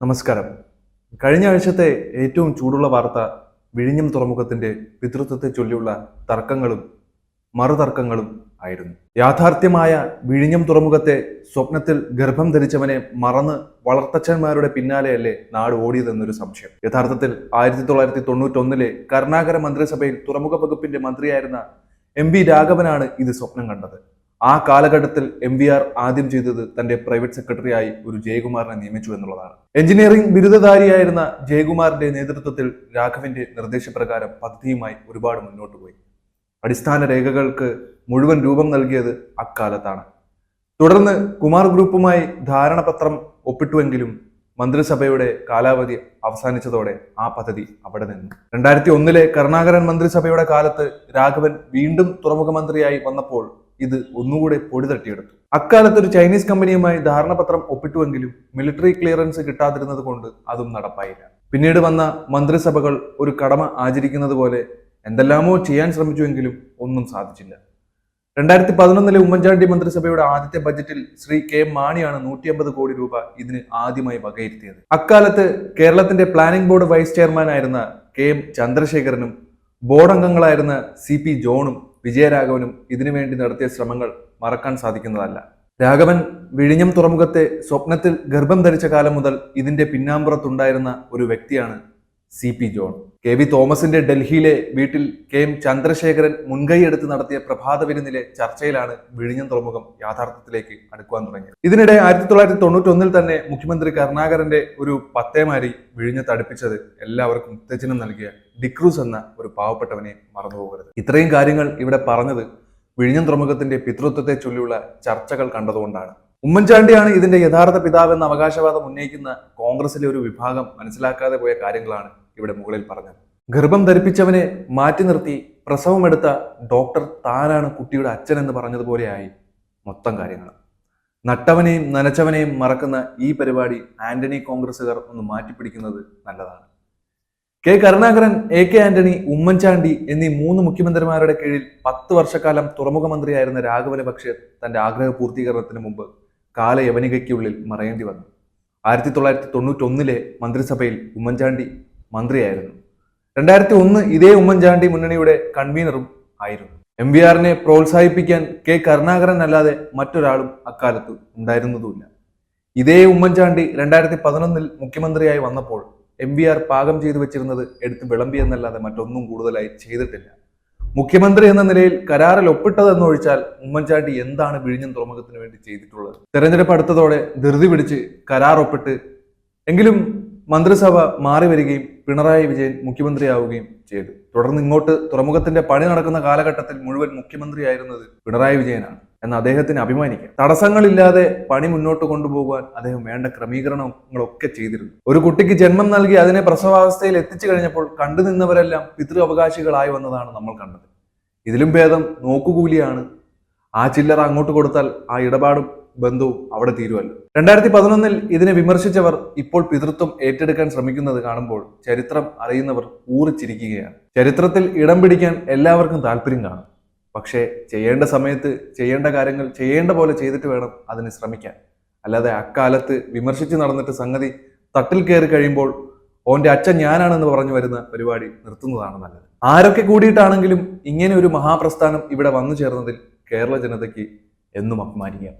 നമസ്കാരം. കഴിഞ്ഞ ആഴ്ചത്തെ ഏറ്റവും ചൂടുള്ള വാർത്ത വിഴിഞ്ഞം തുറമുഖത്തിന്റെ പിതൃത്വത്തെ ചൊല്ലിയുള്ള തർക്കങ്ങളും മറുതർക്കങ്ങളും ആയിരുന്നു. യാഥാർത്ഥ്യമായ വിഴിഞ്ഞം തുറമുഖത്തെ സ്വപ്നത്തിൽ ഗർഭം ധരിച്ചവനെ മറന്ന് വളർത്തച്ഛന്മാരുടെ പിന്നാലെയല്ലേ നാട് ഓടിയതെന്നൊരു സംശയം. യഥാർത്ഥത്തിൽ 1991 കരുണാകര മന്ത്രിസഭയിൽ തുറമുഖ വകുപ്പിന്റെ മന്ത്രിയായിരുന്ന MV രാഘവനാണ് ഇത് സ്വപ്നം കണ്ടത്. ആ കാലഘട്ടത്തിൽ MVR ആദ്യം ചെയ്തത് തന്റെ പ്രൈവറ്റ് സെക്രട്ടറിയായി ഒരു ജയകുമാറിനെ നിയമിച്ചു എന്നുള്ളതാണ്. എഞ്ചിനീയറിംഗ് ബിരുദധാരിയായിരുന്ന ജയകുമാറിന്റെ നേതൃത്വത്തിൽ രാഘവന്റെ നിർദ്ദേശപ്രകാരം പദ്ധതിയുമായി ഒരുപാട് മുന്നോട്ട് പോയി. അടിസ്ഥാന രേഖകൾക്ക് മുഴുവൻ രൂപം നൽകിയത് അക്കാലത്താണ്. തുടർന്ന് കുമാർ ഗ്രൂപ്പുമായി ധാരണാപത്രം ഒപ്പിട്ടുവെങ്കിലും മന്ത്രിസഭയുടെ കാലാവധി അവസാനിച്ചതോടെ ആ പദ്ധതി അവിടെ നിന്നു. 2001 കരുണാകരൻ മന്ത്രിസഭയുടെ കാലത്ത് രാഘവൻ വീണ്ടും തുറമുഖ മന്ത്രിയായി വന്നപ്പോൾ ഇത് ഒന്നുകൂടെ പൊടി തട്ടിയെടുത്തു. അക്കാലത്ത് ഒരു ചൈനീസ് കമ്പനിയുമായി ധാരണാപത്രം ഒപ്പിട്ടുവെങ്കിലും മിലിറ്ററി ക്ലിയറൻസ് കിട്ടാതിരുന്നത് കൊണ്ട് അതും നടപ്പായില്ല. പിന്നീട് വന്ന മന്ത്രിസഭകൾ ഒരു കടമ ആചരിക്കുന്നത് പോലെ എന്തെല്ലാമോ ചെയ്യാൻ ശ്രമിച്ചുവെങ്കിലും ഒന്നും സാധിച്ചില്ല. 2011 ഉമ്മൻചാണ്ടി മന്ത്രിസഭയുടെ ആദ്യത്തെ ബജറ്റിൽ ശ്രീ KM മാണിയാണ് 150 കോടി രൂപ ഇതിന് ആദ്യമായി വകയിരുത്തിയത്. അക്കാലത്ത് കേരളത്തിന്റെ പ്ലാനിംഗ് ബോർഡ് വൈസ് ചെയർമാൻ ആയിരുന്ന KM ചന്ദ്രശേഖരനും ബോർഡ് അംഗങ്ങളായിരുന്ന CP ജോണും വിജയരാഘവനും ഇതിനുവേണ്ടി നടത്തിയ ശ്രമങ്ങൾ മറക്കാൻ സാധിക്കുന്നതല്ല. രാഘവൻ വിഴിഞ്ഞം തുറമുഖത്തെ സ്വപ്നത്തിൽ ഗർഭം ധരിച്ച കാലം മുതൽ ഇതിന്റെ പിന്നാമ്പുറത്തുണ്ടായിരുന്ന ഒരു വ്യക്തിയാണ് CP ജോൺ. KV തോമസിന്റെ ഡൽഹിയിലെ വീട്ടിൽ KM ചന്ദ്രശേഖരൻ മുൻകൈയെടുത്ത് നടത്തിയ പ്രഭാത വിരുന്നിലെ ചർച്ചയിലാണ് വിഴിഞ്ഞം തുറമുഖം യാഥാർത്ഥ്യത്തിലേക്ക് അടുക്കുവാൻ തുടങ്ങിയത്. ഇതിനിടെ 1991 തന്നെ മുഖ്യമന്ത്രി കരുണാകരന്റെ ഒരു പത്തേമാരി വിഴിഞ്ഞത്ത് അടുപ്പിച്ചത് എല്ലാവർക്കും ഉത്തേജനം നൽകിയ ഡിക്രൂസ് എന്ന ഒരു പാവപ്പെട്ടവനെ മറന്നുപോകരുത്. ഇത്രയും കാര്യങ്ങൾ ഇവിടെ പറഞ്ഞത് വിഴിഞ്ഞം തുറമുഖത്തിന്റെ പിതൃത്വത്തെ ചൊല്ലിയുള്ള ചർച്ചകൾ കണ്ടതുകൊണ്ടാണ്. ഉമ്മൻചാണ്ടിയാണ് ഇതിന്റെ യഥാർത്ഥ പിതാവെന്ന അവകാശവാദം ഉന്നയിക്കുന്ന കോൺഗ്രസിലെ ഒരു വിഭാഗം മനസ്സിലാക്കാതെ പോയ കാര്യങ്ങളാണ് ഇവിടെ മുകളിൽ പറഞ്ഞത്. ഗർഭം ധരിപ്പിച്ചവനെ മാറ്റി നിർത്തി പ്രസവമെടുത്ത ഡോക്ടർ താനാണ് കുട്ടിയുടെ അച്ഛൻ എന്ന് പറഞ്ഞതുപോലെയായി മൊത്തം കാര്യങ്ങൾ. നട്ടവനെയും നനച്ചവനെയും മറക്കുന്ന ഈ പരിപാടി ആന്റണി കോൺഗ്രസുകാർ ഒന്ന് മാറ്റിപ്പിടിക്കുന്നത് നല്ലതാണ്. കരുണാകരൻ, AK ആന്റണി, ഉമ്മൻചാണ്ടി എന്നീ 3 മുഖ്യമന്ത്രിമാരുടെ കീഴിൽ 10 വർഷക്കാലം തുറമുഖ മന്ത്രിയായിരുന്ന രാഘവന് പക്ഷേ തന്റെ ആഗ്രഹ പൂർത്തീകരണത്തിന് മുമ്പ് കാലയവനികയ്ക്കുള്ളിൽ മറയേണ്ടി വന്നു. 1991 മന്ത്രിസഭയിൽ ഉമ്മൻചാണ്ടി മന്ത്രിയായിരുന്നു. 2001 ഇതേ ഉമ്മൻചാണ്ടി മുന്നണിയുടെ കൺവീനറും ആയിരുന്നു. MVRനെ പ്രോത്സാഹിപ്പിക്കാൻ കരുണാകരൻ അല്ലാതെ മറ്റൊരാളും അക്കാലത്ത് ഉണ്ടായിരുന്നതുമില്ല. ഇതേ ഉമ്മൻചാണ്ടി 2011 മുഖ്യമന്ത്രിയായി വന്നപ്പോൾ MVR പാകം ചെയ്തു വെച്ചിരുന്നത് എടുത്ത് വിളമ്പി എന്നല്ലാതെ മറ്റൊന്നും കൂടുതലായി ചെയ്തിട്ടില്ല. മുഖ്യമന്ത്രി എന്ന നിലയിൽ കരാറിൽ ഒപ്പിട്ടതെന്നൊഴിച്ചാൽ ഉമ്മൻചാണ്ടി എന്താണ് വിഴിഞ്ഞം തുറമുഖത്തിന് വേണ്ടി ചെയ്തിട്ടുള്ളത്? തെരഞ്ഞെടുപ്പ് അടുത്തതോടെ ധൃതി പിടിച്ച് കരാർ ഒപ്പിട്ട് എങ്കിലും മന്ത്രിസഭ മാറി വരികയും പിണറായി വിജയൻ മുഖ്യമന്ത്രിയാവുകയും ചെയ്തു. തുടർന്ന് ഇങ്ങോട്ട് തുറമുഖത്തിന്റെ പണി നടക്കുന്ന കാലഘട്ടത്തിൽ മുഴുവൻ മുഖ്യമന്ത്രിയായിരുന്നത് പിണറായി വിജയനാണ് എന്ന് അദ്ദേഹത്തിന് അഭിമാനിക്കാം. തടസ്സങ്ങളില്ലാതെ പണി മുന്നോട്ട് കൊണ്ടുപോകാൻ അദ്ദേഹം വേണ്ട ക്രമീകരണങ്ങളൊക്കെ ചെയ്തിരുന്നു. ഒരു കുട്ടിക്ക് ജന്മം നൽകി അതിനെ പ്രസവാവസ്ഥയിൽ എത്തിച്ചു കഴിഞ്ഞപ്പോൾ കണ്ടുനിന്നവരെല്ലാം പിതൃ അവകാശികളായി വന്നതാണ് നമ്മൾ കണ്ടത്. ഇതിലും ഭേദം നോക്കുകൂലിയാണ്. ആ ചില്ലറ അങ്ങോട്ട് കൊടുത്താൽ ആ ഇടപാടും ബന്ധവും അവിടെ തീരുമല്ലോ. 2011 ഇതിനെ വിമർശിച്ചവർ ഇപ്പോൾ പിതൃത്വം ഏറ്റെടുക്കാൻ ശ്രമിക്കുന്നത് കാണുമ്പോൾ ചരിത്രം അറിയുന്നവർ ഊറിച്ചിരിക്കുകയാണ്. ചരിത്രത്തിൽ ഇടം പിടിക്കാൻ എല്ലാവർക്കും താല്പര്യം കാണും. പക്ഷേ ചെയ്യേണ്ട സമയത്ത് ചെയ്യേണ്ട കാര്യങ്ങൾ ചെയ്യേണ്ട പോലെ ചെയ്തിട്ട് വേണം അതിന് ശ്രമിക്കാൻ. അല്ലാതെ അക്കാലത്ത് വിമർശിച്ച് നടന്നിട്ട് സംഗതി തട്ടിൽ കയറി കഴിയുമ്പോൾ ഓന്റെ അച്ഛൻ ഞാനാണെന്ന് പറഞ്ഞു വരുന്ന പരിപാടി നിർത്തുന്നതാണ് നല്ലത്. ആരൊക്കെ കൂടിയിട്ടാണെങ്കിലും ഇങ്ങനെ ഒരു മഹാപ്രസ്ഥാനം ഇവിടെ വന്നു ചേർന്നതിൽ കേരള ജനതയ്ക്ക് എന്നും അഭിമാനിക്കാം.